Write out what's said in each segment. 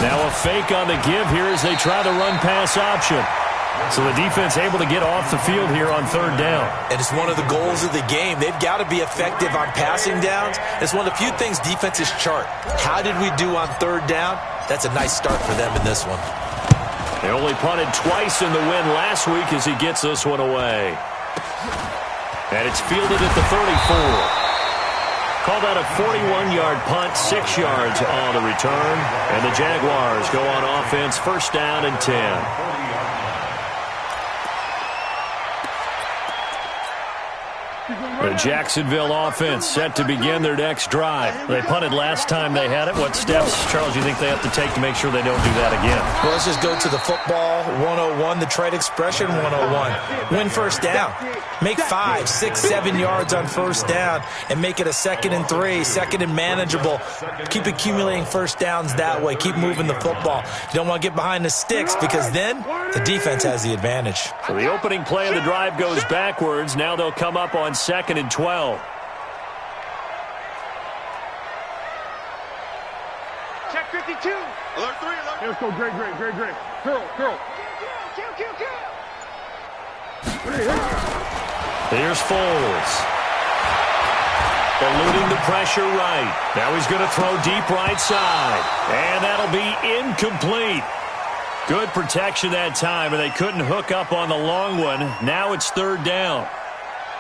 Now a fake on the give here as they try the run-pass option. So the defense able to get off the field here on third down. And it's one of the goals of the game. They've got to be effective on passing downs. It's one of the few things defenses chart. How did we do on third down? That's a nice start for them in this one. They only punted twice in the win last week as he gets this one away. And it's fielded at the 34. Called out a 41-yard punt, 6 yards on the return. And the Jaguars go on offense, first down and 10. The Jacksonville offense set to begin their next drive. They punted last time they had it. What steps, Charles, do you think they have to take to make sure they don't do that again? Well, let's just go to the football 101, the trade expression 101. Win first down. Make 5, 6, 7 yards on first down and make it a 2nd and 3, 2nd and manageable. Keep accumulating first downs that way. Keep moving the football. You don't want to get behind the sticks because then the defense has the advantage. So the opening play of the drive goes backwards. Now they'll come up on 2nd and 12. Check 52. Alert 3, alert. Let's go, great. Curl. Here's Foles. Eluding the pressure right. Now he's going to throw deep right side. And that'll be incomplete. Good protection that time, and they couldn't hook up on the long one. Now it's third down.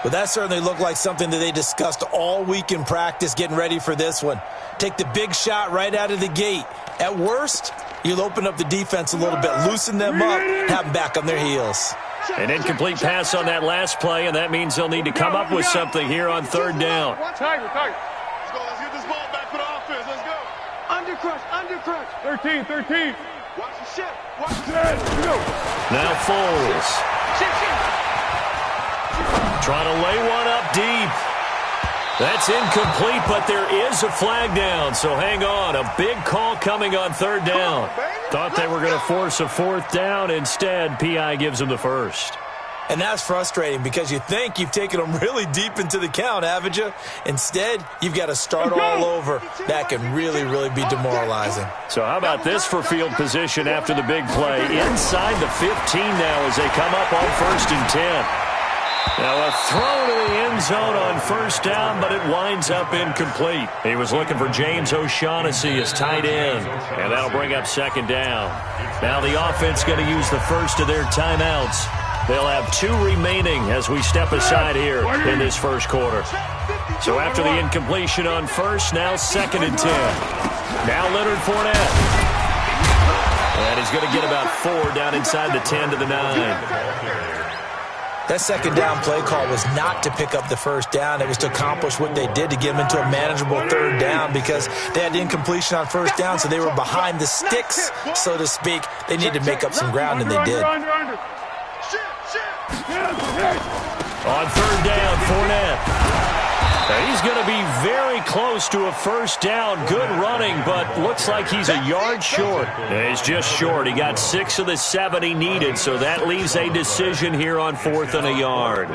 Well, that certainly looked like something that they discussed all week in practice getting ready for this one. Take the big shot right out of the gate. At worst, you'll open up the defense a little bit, loosen them up, have them back on their heels. An incomplete pass on that last play, and that means they'll need to come up with something here on third down. Tiger. Let's go. Let's get this ball back for the offense. Let's go. Undercrush. 13. Watch the shit. Now Foles. Trying to lay one up deep. That's incomplete, but there is a flag down, so hang on. A big call coming on third down. Thought they were going to force a fourth down. Instead, P.I. gives them the first. And that's frustrating because you think you've taken them really deep into the count, haven't you? Instead, you've got to start all over. That can really be demoralizing. So how about this for field position after the big play? Inside the 15 now as they come up on 1st and 10. Now a throw to the end zone on first down, but it winds up incomplete. He was looking for James O'Shaughnessy as tight end, and that'll bring up 2nd down. Now the offense going to use the first of their timeouts. They'll have 2 remaining as we step aside here in this first quarter. So after the incompletion on first, now 2nd and 10. Now Leonard Fournette. And he's going to get about 4 down inside the 10 to the 9. That 2nd down play call was not to pick up the first down. It was to accomplish what they did to get them into a manageable third down because they had the incompletion on first down, so they were behind the sticks, so to speak. They needed to make up some ground, and they did. On third down, Fournette. Now he's going to be very close to a first down. Good running, but looks like he's a yard short. He's just short. He got 6 of the 7 he needed, so that leaves a decision here on 4th and a yard.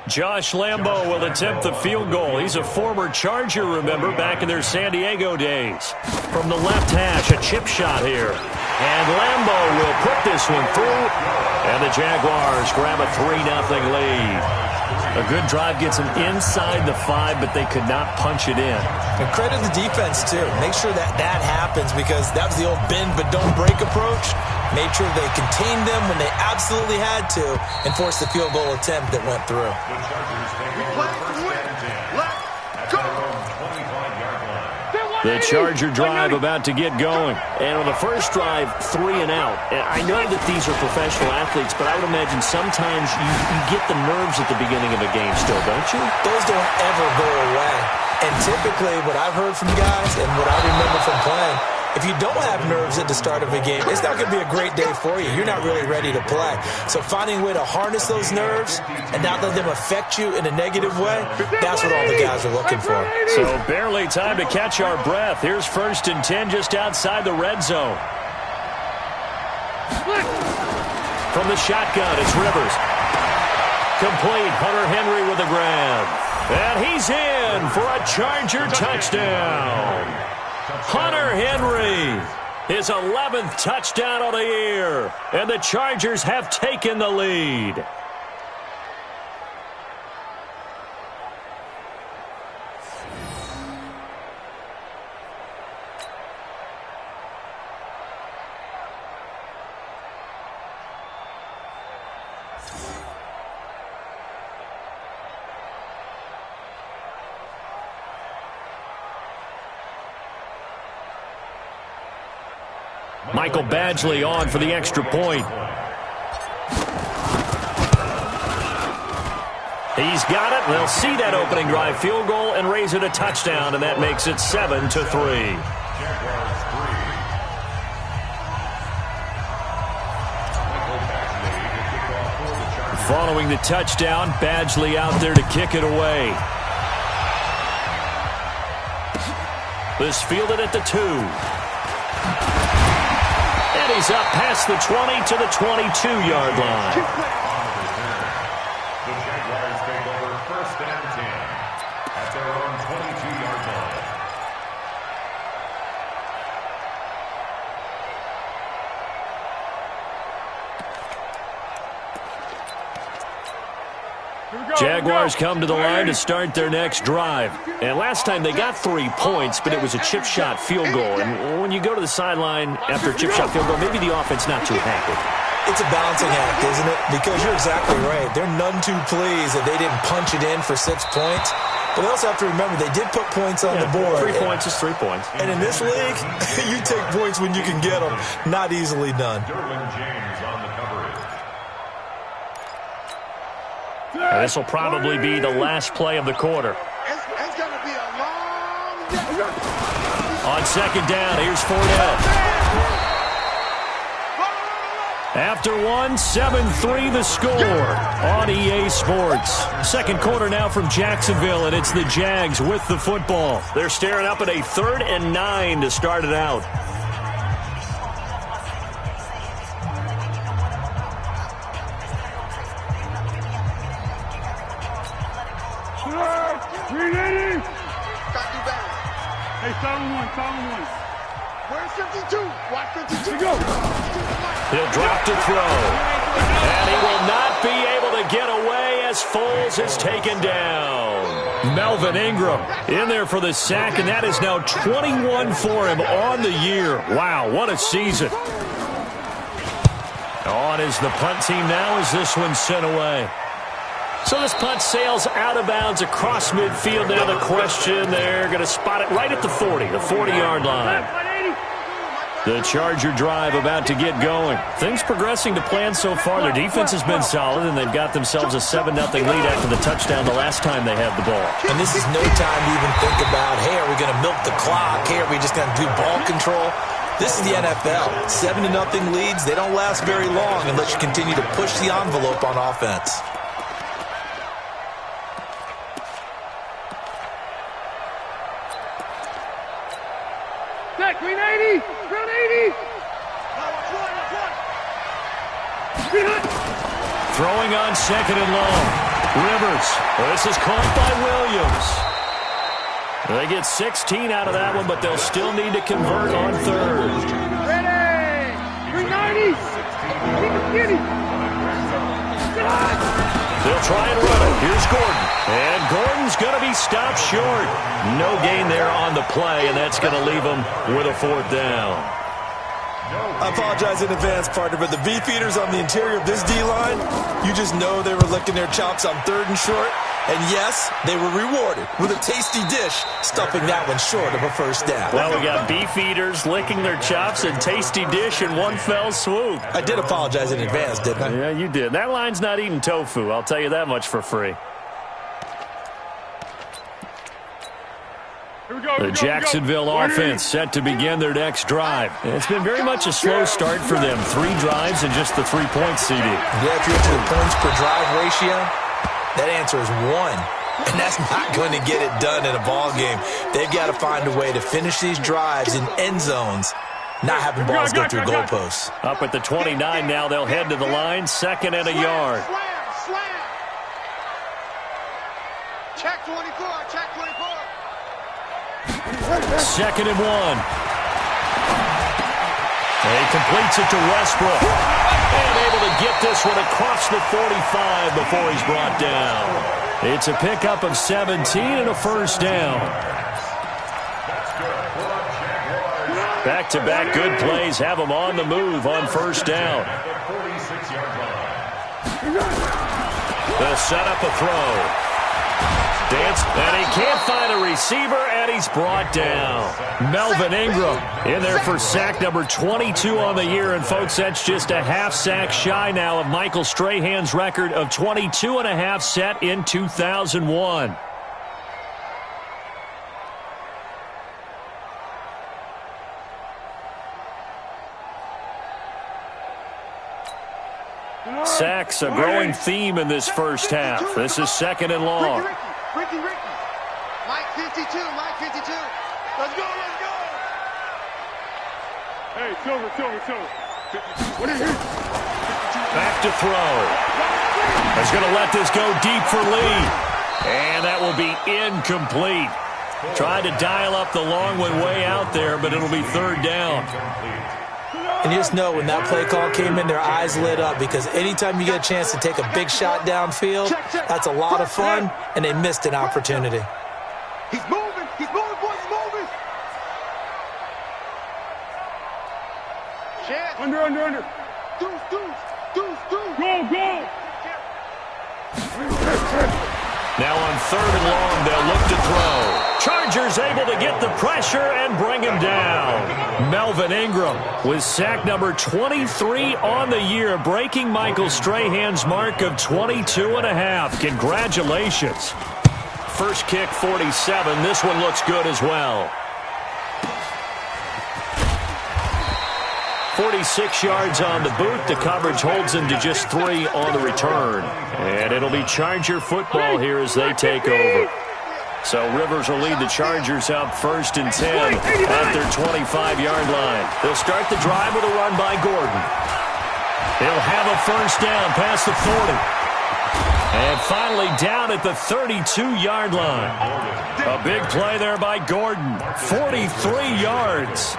Josh Lambo will attempt the field goal. He's a former Charger, remember, back in their San Diego days. From the left hash, a chip shot here. And Lambo will put this one through. And the Jaguars grab a 3-0 lead. A good drive gets them inside the 5, but they could not punch it in. And credit the defense, too. Make sure that happens because that was the old bend but don't break approach. Made sure they contained them when they absolutely had to and forced the field goal attempt that went through. The Charger drive about to get going. And on the first drive, 3 and out. And I know that these are professional athletes, but I would imagine sometimes you get the nerves at the beginning of a game still, don't you? Those don't ever go away. And typically what I've heard from guys and what I remember from playing, if you don't have nerves at the start of a game, it's not going to be a great day for you. You're not really ready to play. So finding a way to harness those nerves and not let them affect you in a negative way, that's what all the guys are looking for. So barely time to catch our breath. Here's 1st and 10 just outside the red zone. From the shotgun, it's Rivers. Complete. Hunter Henry with a grab. And he's in for a Charger touchdown. Hunter Henry, his 11th touchdown of the year, and the Chargers have taken the lead. Michael Badgley on for the extra point. He's got it. They'll see that opening drive field goal and raise it a touchdown, and that makes it 7-3. Following the touchdown, Badgley out there to kick it away. This fielded at the 2. And he's up past the 20 to the 22-yard line. The Jaguars take over 1st and 10 at their own 22-yard line. Jaguars come to the line to start their next drive. And last time they got 3 points, but it was a chip shot field goal. And when you go to the sideline after a chip shot field goal, maybe the offense not too happy. It's a balancing act, isn't it? Because you're exactly right. They're none too pleased that they didn't punch it in for 6 points. But they also have to remember they did put points on the board. 3 points is 3 points. And in this league, you take points when you can get them. Not easily done. Derwin James on the coverage. This will probably be the last play of the quarter. It's going to be a long day. On second down, here's Fournette. After 7-3 the score on EA Sports. Second quarter now from Jacksonville, and it's the Jags with the football. They're staring up at a 3rd and 9 to start it out. Hey, 7-1. Where's 52? Watch 52. Go. He'll drop to throw. And he will not be able to get away as Foles is taken down. Melvin Ingram in there for the sack, and that is now 21 for him on the year. Wow, what a season. On is the punt team now as this one's sent away. So this punt sails out of bounds across midfield. Now the question, they're going to spot it right at the 40, the 40-yard line. The Charger drive about to get going. Things progressing to plan so far. Their defense has been solid, and they've got themselves a 7-0 lead after the touchdown the last time they had the ball. And this is no time to even think about, hey, are we going to milk the clock? Hey, are we just going to do ball control? This is the NFL. 7-0 leads, they don't last very long unless you continue to push the envelope on offense. Green 80! Ground 80! Throwing on second and long. Rivers. This is caught by Williams. They get 16 out of that one, but they'll still need to convert on 3rd. Ready! Green 90! They'll try and run it. Here's Gordon. And Gordon's going to be stopped short. No gain there on the play, and that's going to leave him with a 4th down. I apologize in advance, partner, but the beefeaters on the interior of this D-line, you just know they were licking their chops on 3rd and short. And yes, they were rewarded with a tasty dish, stuffing that one short of a 1st down. Well, we got beefeaters licking their chops and tasty dish in one fell swoop. I did apologize in advance, didn't I? Yeah, you did. That line's not eating tofu. I'll tell you that much for free. The Jacksonville offense set to begin their next drive. It's been very much a slow start for them. 3 drives and just the 3-point CD. Yeah, if you're into the points per drive ratio, that answer is 1. And that's not going to get it done in a ball game. They've got to find a way to finish these drives in end zones, not having balls go through goalposts. Up at the 29 now, they'll head to the line. 2nd and a yard. Slam! Check 24, check 24. 2nd and 1. And he completes it to Westbrook. And able to get this one across the 45 before he's brought down. It's a pickup of 17 and a first down. Back-to-back good plays have him on the move on first down. They'll set up a throw. Dance, and he can't find a receiver, and he's brought down. Melvin Ingram in there for sack number 22 on the year. And, folks, that's just a half sack shy now of Michael Strahan's record of 22 and a half set in 2001. Sacks, a growing theme in this first half. This is 2nd and long. Ricky. Mike 52. Let's go. Hey, Silver. What are you? Back to throw. He's going to let this go deep for Lee. And that will be incomplete. Tried to dial up the long one way out there, but it'll be 3rd down. And you just know when that play call came in, their eyes lit up, because anytime you get a chance to take a big shot downfield, that's a lot of fun, and they missed an opportunity. He's moving, boys, he's moving. Chance. Under. Deuce. Go. Now on 3rd and long, they'll look to throw. Chargers able to get the pressure and bring him down. Melvin Ingram with sack number 23 on the year, breaking Michael Strahan's mark of 22 and a half. Congratulations. First kick, 47. This one looks good as well. 46 yards on the boot. The coverage holds him to just 3 on the return. And it'll be Charger football here as they take over. So Rivers will lead the Chargers out 1st and 10 at their 25-yard line. They'll start the drive with a run by Gordon. They'll have a first down past the 40. And finally down at the 32-yard line. A big play there by Gordon. 43 yards.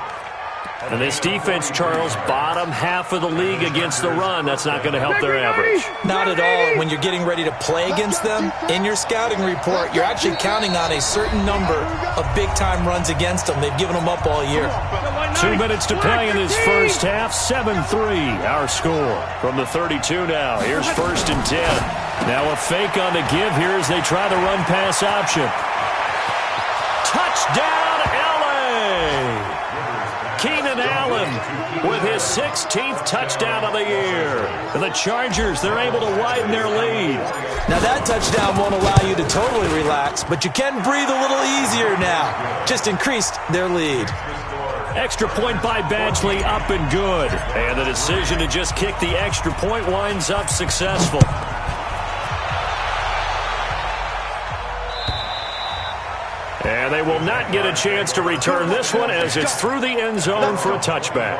And this defense, Charles, bottom half of the league against the run. That's not going to help their average. Not at all. When you're getting ready to play against them, in your scouting report, you're actually counting on a certain number of big-time runs against them. They've given them up all year. 2 minutes to play in this first half. 7-3, our score. From the 32 now, here's 1st and 10. Now a fake on the give here as they try the run-pass option. Touchdown, L.A.! Keenan Allen with his 16th touchdown of the year. And the Chargers, they're able to widen their lead. Now that touchdown won't allow you to totally relax, but you can breathe a little easier now. Just increased their lead. Extra point by Badgley, up and good. And the decision to just kick the extra point winds up successful. And they will not get a chance to return this one as it's through the end zone for a touchback.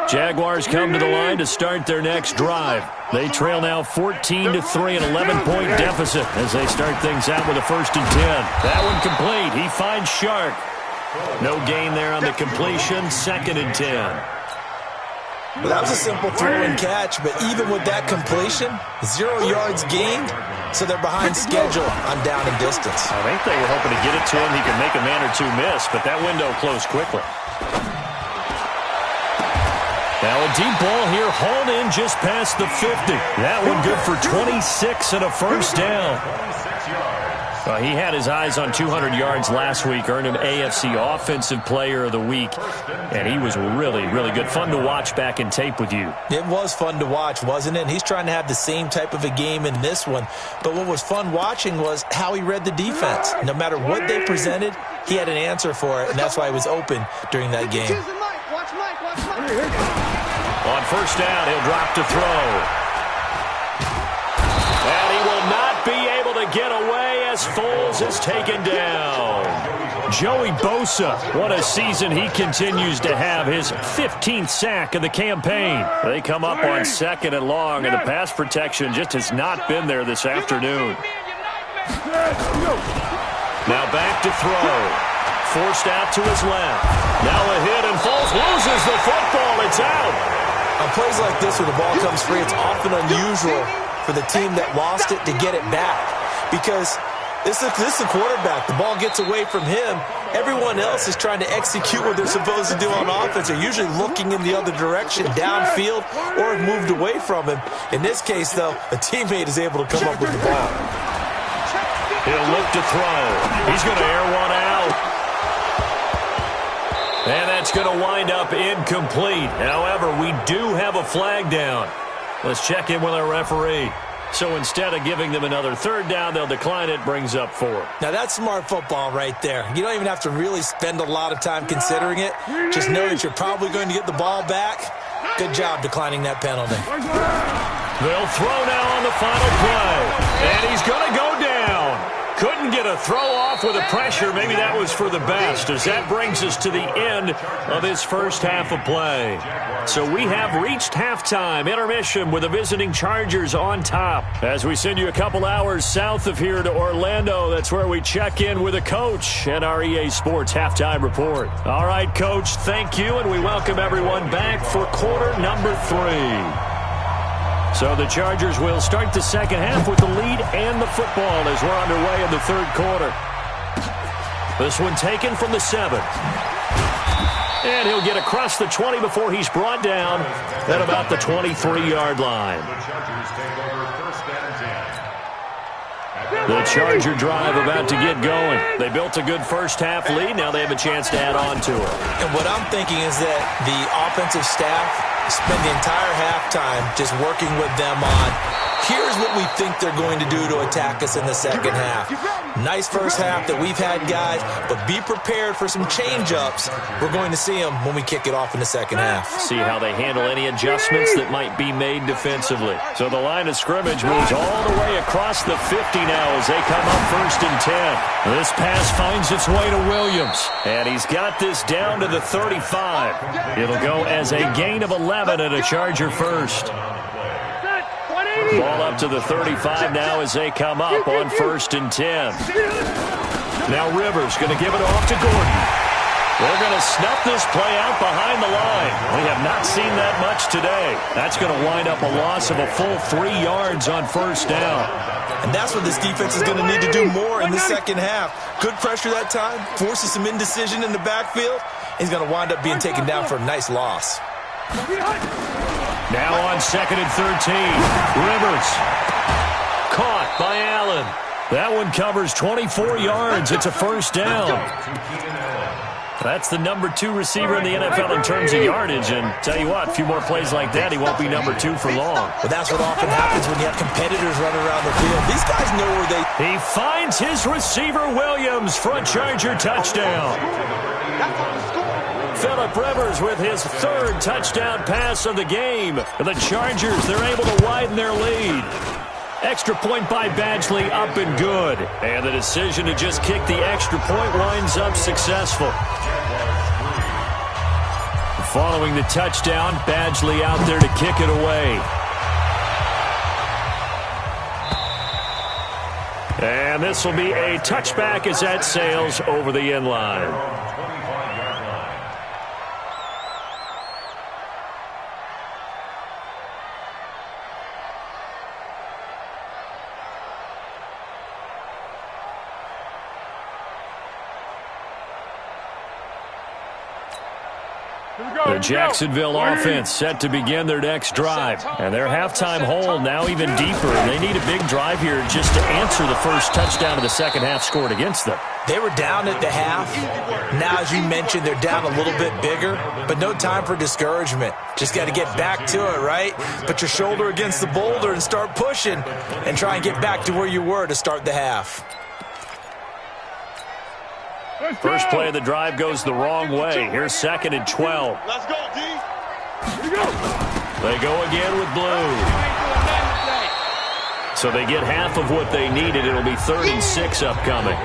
Jaguars come to the line to start their next drive. They trail now 14-3, an 11-point deficit as they start things out with a 1st and 10. That one complete. He finds Shark. No gain there on the completion. 2nd and 10. Well, that was a simple throw and catch, but even with that completion, 0 yards gained, so they're behind schedule on down and distance. I think they were hoping to get it to him. He could make a man or two miss, but that window closed quickly. Now a deep ball here, hauled in just past the 50. That one good for 26 and a first down. He had his eyes on 200 yards last week, earned him AFC Offensive Player of the Week, and he was really, really good. Fun to watch back in tape with you. It was fun to watch, wasn't it? And he's trying to have the same type of a game in this one. But what was fun watching was how he read the defense. No matter what they presented, he had an answer for it, and that's why he was open during that game. Watch Mike. On first down, he'll drop to throw. And he will get away as Foles is taken down. Joey Bosa, what a season he continues to have, his 15th sack of the campaign. They come up on 2nd and long, and the pass protection just has not been there this afternoon. Now back to throw. Forced out to his left. Now a hit, and Foles loses the football. It's out. On plays like this where the ball comes free, it's often unusual for the team that lost it to get it back, because this is the quarterback. The ball gets away from him. Everyone else is trying to execute what they're supposed to do on offense. They're usually looking in the other direction, downfield, or have moved away from him. In this case, though, a teammate is able to come up with the ball. He'll look to throw. He's going to air one out. And that's going to wind up incomplete. However, we do have a flag down. Let's check in with our referee. So instead of giving them another 3rd down, they'll decline it, brings up 4. Now, that's smart football right there. You don't even have to really spend a lot of time considering it. Just know that you're probably going to get the ball back. Good job declining that penalty. They'll throw now on the final play. And he's going to go down. Couldn't get a throw off with the pressure. Maybe that was for the best, as that brings us to the end of his first half of play. So we have reached halftime, intermission with the visiting Chargers on top. As we send you a couple hours south of here to Orlando, that's where we check in with a coach and our EA Sports Halftime Report. All right, Coach, thank you, and we welcome everyone back for quarter number 3. So the Chargers will start the second half with the lead and the football as we're underway in the 3rd quarter. This one taken from the 7. And he'll get across the 20 before he's brought down at about the 23-yard line. The Charger drive about to get going. They built a good first half lead. Now they have a chance to add on to it. And what I'm thinking is that the offensive staff spend the entire halftime just working with them on, here's what we think they're going to do to attack us in the second half. Nice first half that we've had, guys, but be prepared for some change-ups. We're going to see them when we kick it off in the second half. See how they handle any adjustments that might be made defensively. So the line of scrimmage moves all the way across the 50 now as they come up 1st and 10. This pass finds its way to Williams, and he's got this down to the 35. It'll go as a gain of 11 and a Charger first. Ball up to the 35 now as they come up on 1st and 10. Now Rivers going to give it off to Gordon. They're going to snuff this play out behind the line. We have not seen that much today. That's going to wind up a loss of a full 3 yards on 1st down. And that's what this defense is going to need to do more in the second half. Good pressure that time, forces some indecision in the backfield. He's going to wind up being taken down for a nice loss. Now on 2nd and 13. Rivers. Caught by Allen. That one covers 24 yards. It's a 1st down. That's the number 2 receiver in the NFL in terms of yardage. And tell you what, a few more plays like that, he won't be number 2 for long. But that's what often happens when you have competitors running around the field. These guys know where they... He finds his receiver, Williams, for a Charger touchdown. Phillip Rivers with his 3rd touchdown pass of the game. The Chargers, they're able to widen their lead. Extra point by Badgley, up and good. And the decision to just kick the extra point winds up successful. Following the touchdown, Badgley out there to kick it away. And this will be a touchback as that sails over the end line. The Jacksonville offense set to begin their next drive. And their halftime hole now even deeper. And they need a big drive here just to answer the first touchdown of the second half scored against them. They were down at the half. Now, as you mentioned, they're down a little bit bigger. But no time for discouragement. Just got to get back to it, right? Put your shoulder against the boulder and start pushing. And try and get back to where you were to start the half. First play of the drive goes the wrong way. Here's 2nd and 12. Let's go, D. Here we go. They go again with Blue. So they get half of what they needed. It'll be 3rd and 6 upcoming.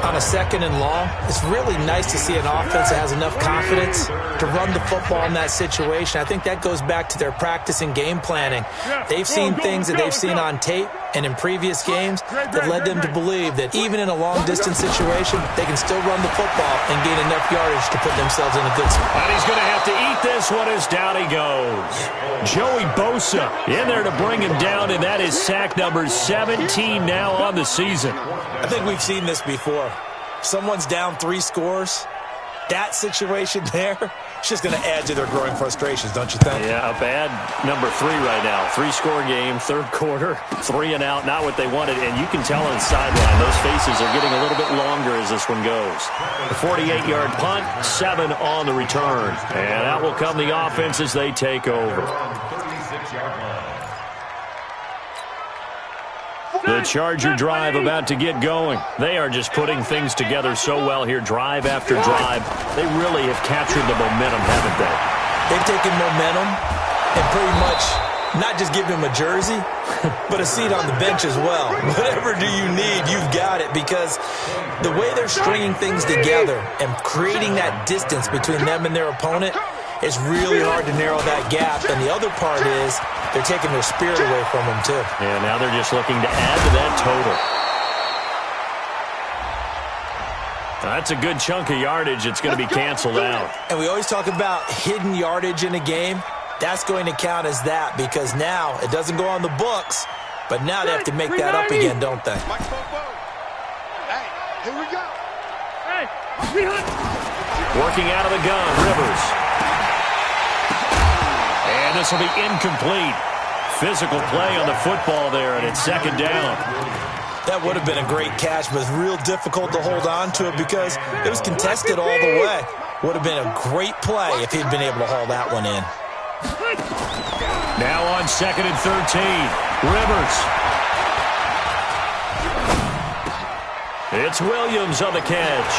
On a 2nd and long, it's really nice to see an offense that has enough confidence to run the football in that situation. I think that goes back to their practice and game planning. They've seen things that they've seen on tape and in previous games that led them to believe that even in a long-distance situation, they can still run the football and gain enough yardage to put themselves in a good spot. And he's going to have to eat this one as down he goes. Joey Bosa in there to bring him down, and that is sack number 17 now on the season. I think we've seen this before. Someone's down 3 scores. That situation there, it's just going to add to their growing frustrations, don't you think? Yeah, a bad number 3 right now. 3-score game, 3rd quarter, 3 and out, not what they wanted. And you can tell on the sideline, those faces are getting a little bit longer as this one goes. The 48-yard punt, 7 on the return. And out will come the offense as they take over. The Charger drive about to get going. They are just putting things together so well here, drive after drive. They really have captured the momentum, haven't they? They've taken momentum and pretty much not just given him a jersey, but a seat on the bench as well. Whatever do you need, you've got it, because the way they're stringing things together and creating that distance between them and their opponent, it's really hard to narrow that gap. And the other part is they're taking their spirit away from them, too. And now they're just looking to add to that total. That's a good chunk of yardage. It's going to be canceled out. And we always talk about hidden yardage in a game. That's going to count as that, because now it doesn't go on the books, but now they have to make that up again, don't they? Hey, here we go. Hey, working out of the gun, Rivers. And this will be incomplete. Physical play on the football there, and it's 2nd down. That would have been a great catch, but it's real difficult to hold on to it because it was contested all the way. Would have been a great play if he'd been able to haul that one in. Now on 2nd and 13, Rivers. It's Williams on the catch.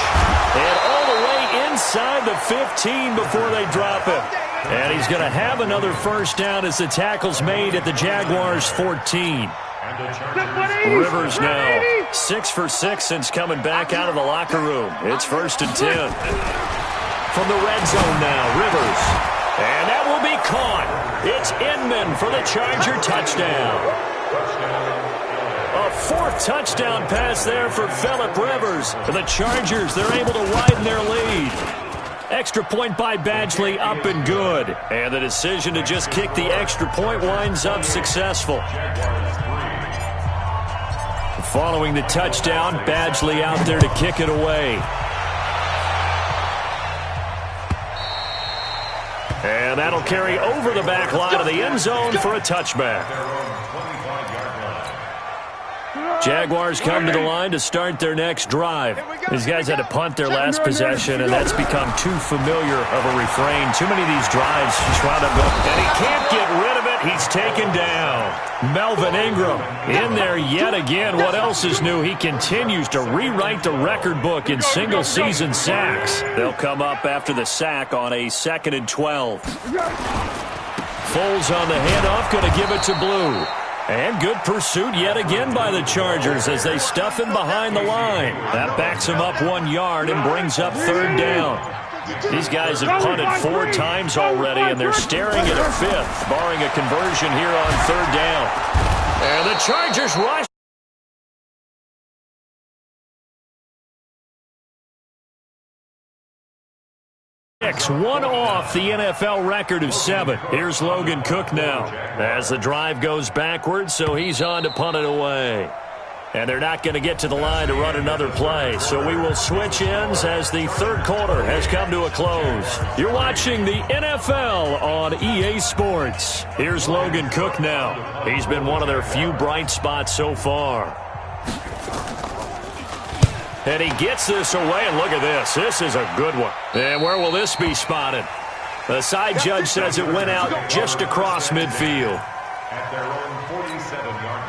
And all the way inside the 15 before they drop him. And he's going to have another 1st down as the tackle's made at the Jaguars' 14. Rivers now 6 for 6 since coming back out of the locker room. It's 1st and 10. From the red zone now, Rivers. And that will be caught. It's Inman for the Charger touchdown. A 4th touchdown pass there for Phillip Rivers. The Chargers, they're able to widen their lead. Extra point by Badgley, up and good. And the decision to just kick the extra point winds up successful. Following the touchdown, Badgley out there to kick it away. And that'll carry over the back line of the end zone for a touchback. Jaguars come to the line to start their next drive. These guys had to punt their last possession, and that's become too familiar of a refrain. Too many of these drives just wound up going, and he can't get rid of it. He's taken down. Melvin Ingram in there yet again. What else is new? He continues to rewrite the record book in single-season sacks. They'll come up after the sack on a 2nd and 12. Foles on the handoff, going to give it to Blue. And good pursuit yet again by the Chargers as they stuff him behind the line. That backs him up 1 yard and brings up 3rd down. These guys have punted 4 times already, and they're staring at a 5th, barring a conversion here on 3rd down. And the Chargers rush. One off the NFL record of 7. Here's Logan Cook now as the drive goes backwards, so he's on to punt it away. And they're not going to get to the line to run another play, so we will switch ends as the 3rd quarter has come to a close. You're watching the NFL on EA Sports. Here's Logan Cook now. He's been one of their few bright spots so far. And he gets this away, and look at this. This is a good one. And where will this be spotted? The side judge says it went out just across midfield. At their own 47-yard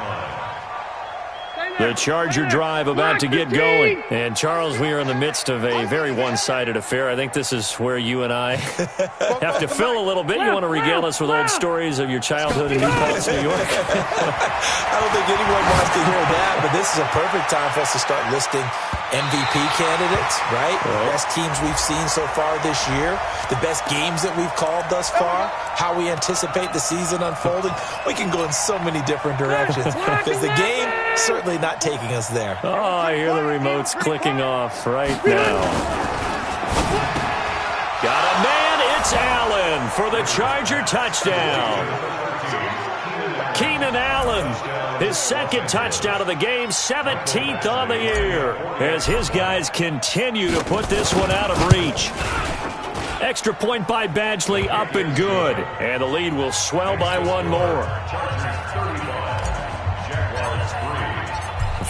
The Charger drive about to get going. And, Charles, we are in the midst of a very one-sided affair. I think this is where you and I have to fill a little bit. You want to regale us with old stories of your childhood in New Paltz, New York? I don't think anyone wants to hear that, but this is a perfect time for us to start listing MVP candidates, right? The best teams we've seen so far this year, the best games that we've called thus far, how we anticipate the season unfolding. We can go in so many different directions because the game certainly not taking us there. Oh, I hear the remotes clicking off right now. Got a man, it's Allen for the Charger touchdown. Keenan Allen, his second touchdown of the game, 17th on the year, as his guys continue to put this one out of reach. Extra point by Badgley, up and good, and the lead will swell by one more.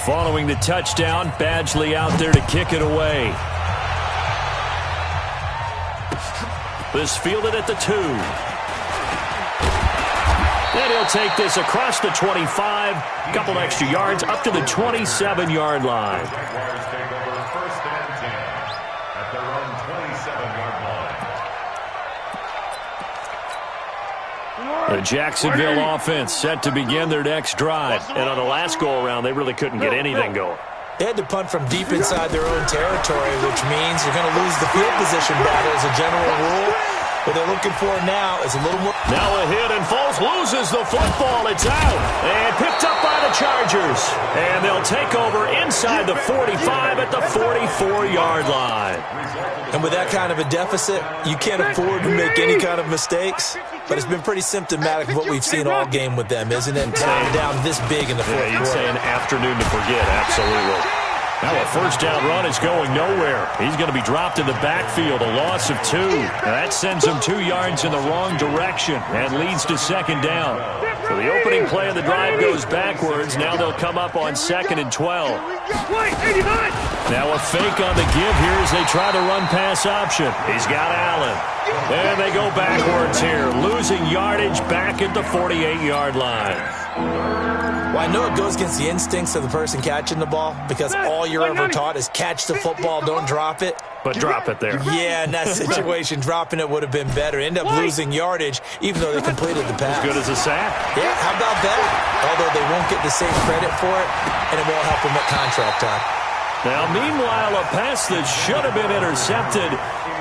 Following the touchdown, Badgley out there to kick it away. This fielded at the 2. And he'll take this across the 25, couple extra yards, up to the 27-yard line. Jaguars take over first and 10 at their own 27-yard line. The Jacksonville offense set to begin their next drive. And on the last go-around, they really couldn't get anything going. They had to punt from deep inside their own territory, which means you're going to lose the field position battle as a general rule. What they're looking for now is a little more. Now a hit, and Foles loses the football. It's out. And picked up by the Chargers. And they'll take over inside the 45 at the 44-yard line. And with that kind of a deficit, you can't afford to make any kind of mistakes. But it's been pretty symptomatic of what we've seen all game with them, isn't it? Down this big in the fourth quarter. You'd say an afternoon to forget, absolutely. Now a first down run is going nowhere. He's going to be dropped in the backfield, a loss of 2. Now that sends him 2 yards in the wrong direction and leads to second down. So the opening play of the drive goes backwards. Now they'll come up on 2nd and 12. Now a fake on the give here as they try the run-pass option. He's got Allen. And they go backwards here, losing yardage back at the 48-yard line. Well, I know it goes against the instincts of the person catching the ball because all you're ever taught is catch the football, don't drop it. But drop it there. Yeah, in that situation, dropping it would have been better. End up losing yardage, even though they completed the pass. As good as a sack. Yeah, how about that? Although they won't get the same credit for it, and it won't help them at contract time. Now, meanwhile, a pass that should have been intercepted,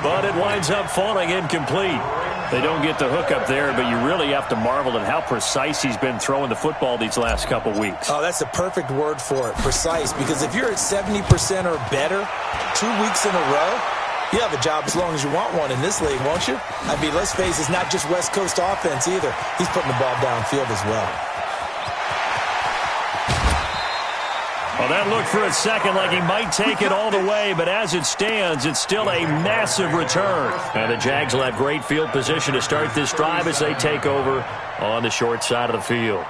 but it winds up falling incomplete. They don't get the hook up there, but you really have to marvel at how precise he's been throwing the football these last couple weeks. Oh, that's the perfect word for it, precise, because if you're at 70% or better 2 weeks in a row, you have a job as long as you want one in this league, won't you? I mean, let's face it, it's not just West Coast offense either. He's putting the ball downfield as well. Well, that looked for a second like he might take it all the way, but as it stands, it's still a massive return. And the Jags will have great field position to start this drive as they take over on the short side of the field.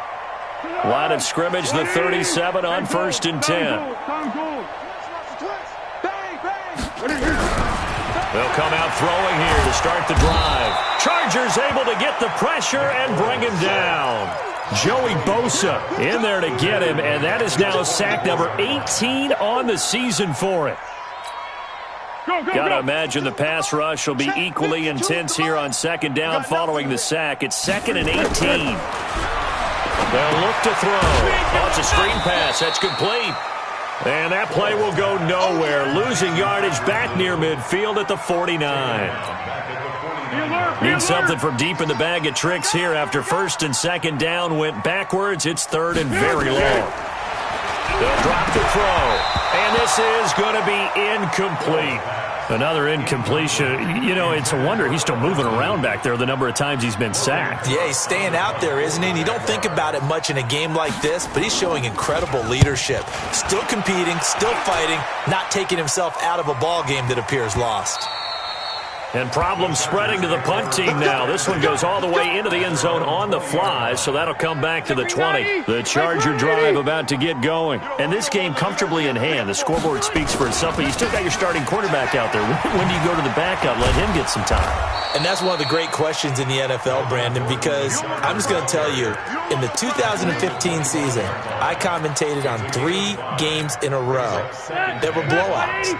Line of scrimmage, the 37 on 1st and 10. They'll come out throwing here to start the drive. Chargers able to get the pressure and bring him down. Joey Bosa in there to get him, and that is now sack number 18 on the season for it. Got to imagine the pass rush will be equally intense here on 2nd down following the sack. It's 2nd and 18. They'll look to throw. Oh, it's a screen pass. That's complete. And that play will go nowhere. Losing yardage back near midfield at the 49. Need something from deep in the bag of tricks here after 1st and 2nd down went backwards. It's 3rd and very long. They'll drop the throw. And this is going to be incomplete. Another incompletion. You know, it's a wonder he's still moving around back there the number of times he's been sacked. Yeah, he's staying out there, isn't he? And you don't think about it much in a game like this, but he's showing incredible leadership. Still competing, still fighting, not taking himself out of a ball game that appears lost. And problems spreading to the punt team now. This one goes all the way into the end zone on the fly, so that'll come back to the 20. The Charger drive about to get going. And this game comfortably in hand. The scoreboard speaks for itself, but you still got your starting quarterback out there. When do you go to the backup? Let him get some time. And that's one of the great questions in the NFL, Brandon, because I'm just going to tell you, in the 2015 season, I commentated on 3 games in a row that were blowouts.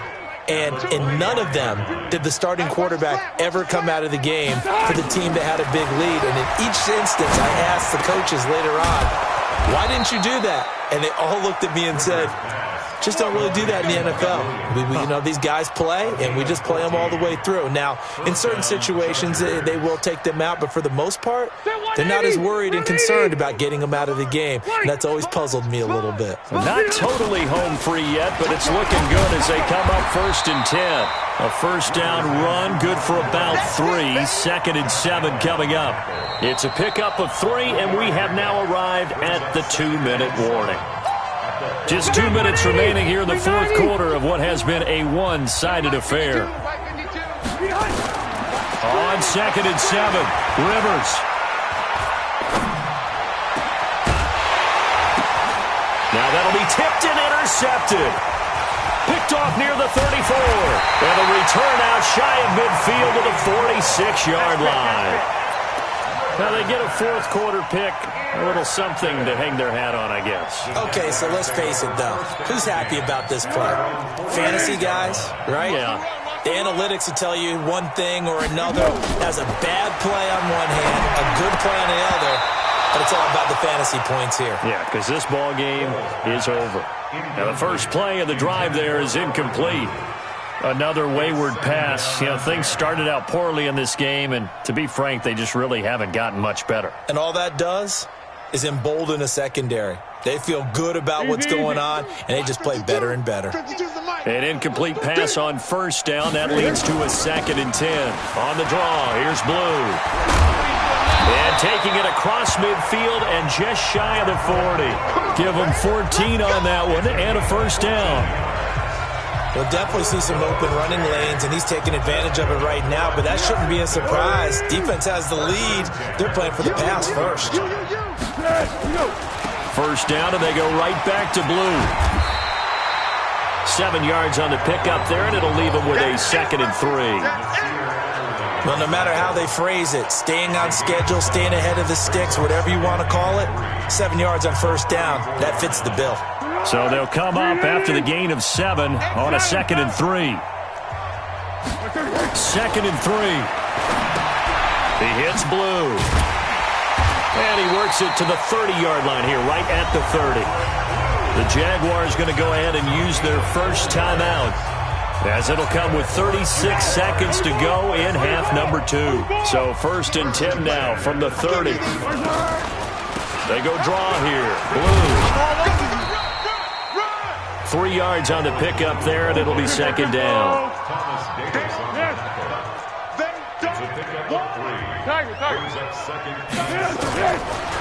And in none of them did the starting quarterback ever come out of the game for the team that had a big lead. And in each instance, I asked the coaches later on, why didn't you do that? And they all looked at me and said, just don't really do that in the NFL. These guys play, and we just play them all the way through. Now, in certain situations, they will take them out, but for the most part, they're not as worried and concerned about getting them out of the game. And that's always puzzled me a little bit. Not totally home free yet, but it's looking good as they come up 1st and 10. A first down run, good for about 3. 2nd and 7 coming up. It's a pickup of 3, and we have now arrived at the 2-minute warning. Just 2 minutes remaining here in the 4th quarter of what has been a one-sided affair. On 2nd and 7, Rivers. Now that'll be tipped and intercepted. Picked off near the 34. And a return out shy of midfield to the 46-yard line. Now they get a 4th quarter pick. A little something to hang their hat on, I guess. Okay, so let's face it, though. Who's happy about this play? Fantasy guys, right? Yeah. The analytics will tell you one thing or another. Has a bad play on one hand, a good play on the other, but it's all about the fantasy points here. Yeah, because this ball game is over. Now the first play of the drive there is incomplete. Another wayward pass. Things started out poorly in this game, and to be frank, they just really haven't gotten much better. And all that does is embolden a secondary. They feel good about what's going on, and they just play better and better. An incomplete pass on first down. That leads to a 2nd and 10. On the draw, here's Blue. And taking it across midfield and just shy of the 40. Give them 14 on that one and a first down. We'll definitely see some open running lanes, and he's taking advantage of it right now, but that shouldn't be a surprise. Defense has the lead. They're playing for the pass first. First down, and they go right back to Blue. 7 yards on the pickup there, and it'll leave them with a 2nd and 3. Well, no matter how they phrase it, staying on schedule, staying ahead of the sticks, whatever you want to call it, 7 yards on first down, that fits the bill. So they'll come up after the gain of 7 on a 2nd and 3. 2nd and 3. He hits Blue. And he works it to the 30-yard line here, right at the 30. The Jaguars going to go ahead and use their first timeout, as it'll come with 36 seconds to go in half number 2. So 1st and 10 now from the 30. They go draw here. Blue. 3 yards on the pickup there, and it'll be 2nd down.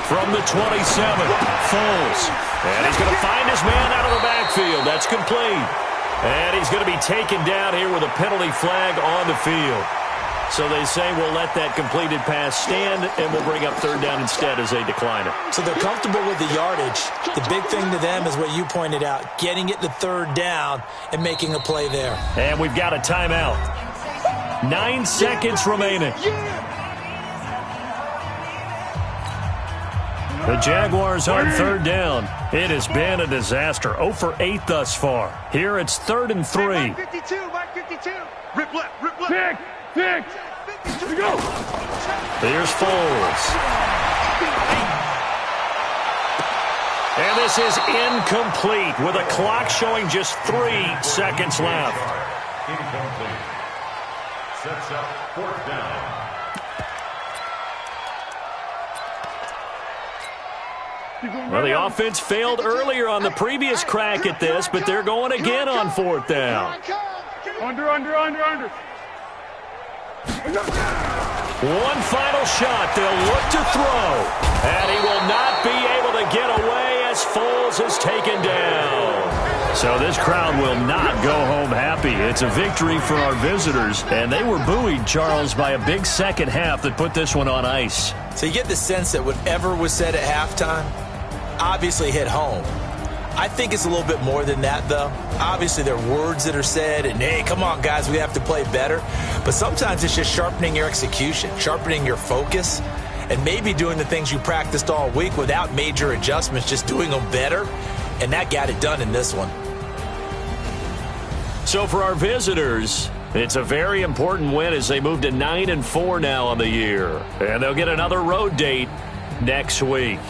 From the 27, Foles. And he's going to find his man out of the backfield. That's complete. And he's going to be taken down here with a penalty flag on the field. So they say we'll let that completed pass stand, and we'll bring up 3rd down instead as they decline it. So they're comfortable with the yardage. The big thing to them is what you pointed out, getting it to 3rd down and making a play there. And we've got a timeout. 9 seconds remaining. The Jaguars on 3rd down. It has been a disaster. 0 for 8 thus far. Here it's 3rd and 3. Mike 52, Mike 52. Rip left. Pick. Here we go. Here's Foles. And this is incomplete with a clock showing just 3 seconds left. Incomplete. Sets up 4th down. Well, the offense failed earlier on the previous crack at this, but they're going again on 4th down. Under. One final shot. They'll look to throw. And he will not be able to get away as Foles is taken down. So this crowd will not go home happy. It's a victory for our visitors. And they were buoyed, Charles, by a big second half that put this one on ice. So you get the sense that whatever was said at halftime obviously hit home. I think it's a little bit more than that, though. Obviously, there are words that are said, and, hey, come on, guys, we have to play better. But sometimes it's just sharpening your execution, sharpening your focus, and maybe doing the things you practiced all week without major adjustments, just doing them better. And that got it done in this one. So for our visitors, it's a very important win as they move to 9-4 now on the year. And they'll get another road date next week.